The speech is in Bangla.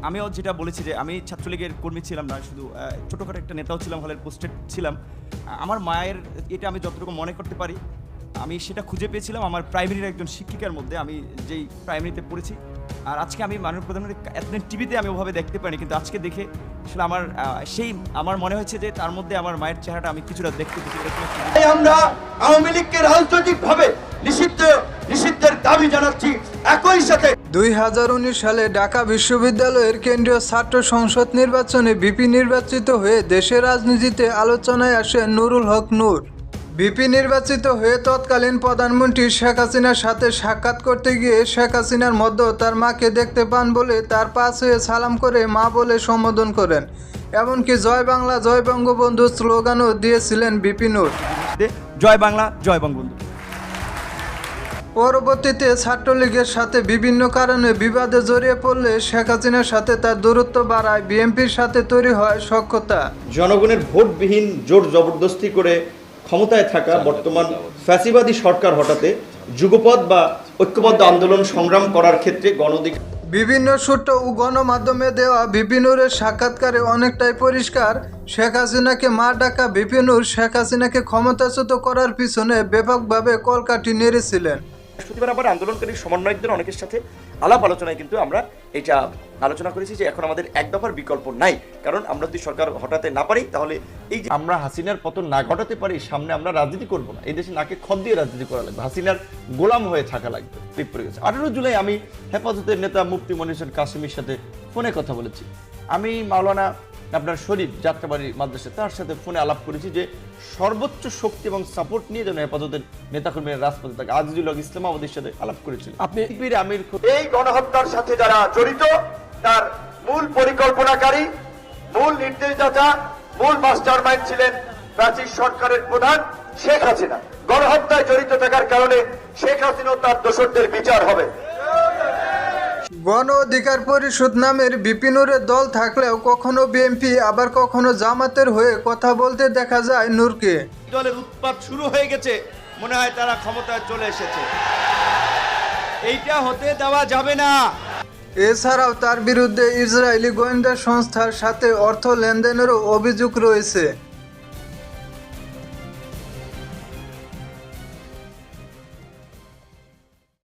আমিও যেটা বলেছি যে আমি ছাত্রলীগের কর্মী ছিলাম না, শুধু ছোটোখাটো একটা নেতাও ছিলাম, হলের পোস্টেড ছিলাম। আমার মায়ের এটা আমি যতটুকু মনে করতে পারি, আমি সেটা খুঁজে পেয়েছিলাম আমার প্রাইমারির একজন শিক্ষিকার মধ্যে, আমি যেই প্রাইমারিতে পড়েছি। আর আজকে আমি মাননীয় প্রধানমন্ত্রী এতদিন টিভিতে আমি ওভাবে দেখতে পাইনি, কিন্তু আজকে দেখে আসলে আমার মনে হয়েছে যে তার মধ্যে আমার মায়ের চেহারাটা আমি কিছুটা দেখতে পেয়েছি। আমরা আওয়ামী লীগকে রাজনৈতিকভাবে নিষিদ্ধের দাবি জানাচ্ছি। একই সাথে 2019 সালে ঢাকা বিশ্ববিদ্যালয়ের কেন্দ্রীয় ছাত্র সংসদ নির্বাচনে ভিপি নির্বাচিত হয়ে দেশের রাজনীতিতে আলোচনায় আসেন নুরুল হক নূর। ভিপি নির্বাচিত হয়ে তৎকালীন প্রধানমন্ত্রী শেখ হাসিনার সাথে সাক্ষাৎ করতে গিয়ে শেখ হাসিনার মধ্যে তার মাকে দেখতে পান বলে তার পাশ হয়ে সালাম করে মা বলে সম্বোধন করেন। এমনকি জয় বাংলা জয় বঙ্গবন্ধু স্লোগানও দিয়েছিলেন ভিপি নূর। জয় বাংলা জয় বঙ্গবন্ধু। পরবর্তীতে ছাত্রলীগের সাথে বিভিন্ন কারণে বিবাদে জড়িয়ে পড়লে শেখ হাসিনার সাথে তার দূরত্ব বাড়ায়, বিএনপির সাথে তৈরি হয় সখ্যতা। জনগণের ভোটবিহীন জোর জবরদস্তি করে ক্ষমতায় থাকা বর্তমান ফ্যাসিবাদী সরকার হটাতে যুগপৎ বা ঐক্যবদ্ধ আন্দোলন সংগ্রাম করার ক্ষেত্রে গণঅধিকার বিভিন্ন সূত্র ও গণমাধ্যমে দেওয়া ভিপি নূরের সাক্ষাৎকারে অনেকটাই পরিষ্কার, শেখ হাসিনাকে মা ডাকা ভিপি নূর শেখ হাসিনাকে ক্ষমতাচ্যুত করার পিছনে ব্যাপকভাবে কলকাঠি নেড়েছিলেন। বৃহস্পতিবার আবার আন্দোলনকারী সমন্বয়কদের অনেকের সাথে আলাপ আলোচনায় কিন্তু আমরা এটা আলোচনা করেছি যে এখন আমাদের এক দফার বিকল্প নাই, কারণ আমরা যদি সরকার হটাতে না পারি তাহলে এই যে আমরা হাসিনার পতন না ঘটাতে পারি, সামনে আমরা রাজনীতি করব না। এই দেশে নাকে খত দিয়ে রাজনীতি করা লাগবে, হাসিনার গোলাম হয়ে থাকা লাগবে। ঠিক পড়ে গেছে। 18 জুলাই আমি হেফাজতের নেতা মুফতি মনির হোসেন কাসেমীর সাথে ফোনে কথা বলেছি। আমি মাওলানা আপনার শরীফ যাত্রাবাড়ি মাদ্রাসা তার সাথে ফোনে আলাপ করেছি যে সর্বোচ্চ শক্তি এবং সাপোর্ট নিয়ে যেন হেফাজতের নেতাকর্মীরা রাজপথে থাকে। আজিজুল হক ইসলাম আমাদের সাথে আলাপ করেছিলেন। আপনি আমির এই গণহত্যার সাথে যারা জড়িত তার মূল পরিকল্পনাকারী, মূল নির্দেশদাতা, মূল মাস্টারমাইন্ড ছিলেন প্রাচীন সরকারের প্রধান শেখ হাসিনা। গণহত্যায় জড়িত থাকার কারণে শেখ হাসিনা ও তার দোষরদের বিচার হবে। গণ অধিকার পরিষদ নামের ভিপি নূরের দল থাকলেও কখনো বিএনপি আবার কখনো জামাতের হয়ে কথা বলতে দেখা যায় নূরকে। দলের উৎপাত শুরু হয়ে গেছে, মনে হয় তারা ক্ষমতায় চলে এসেছে, এইটা হতে দেওয়া যাবে না। এছাড়াও তার বিরুদ্ধে ইসরায়েলি গোয়েন্দা সংস্থার সাথে অর্থ লেনদেনেরও অভিযোগ রয়েছে।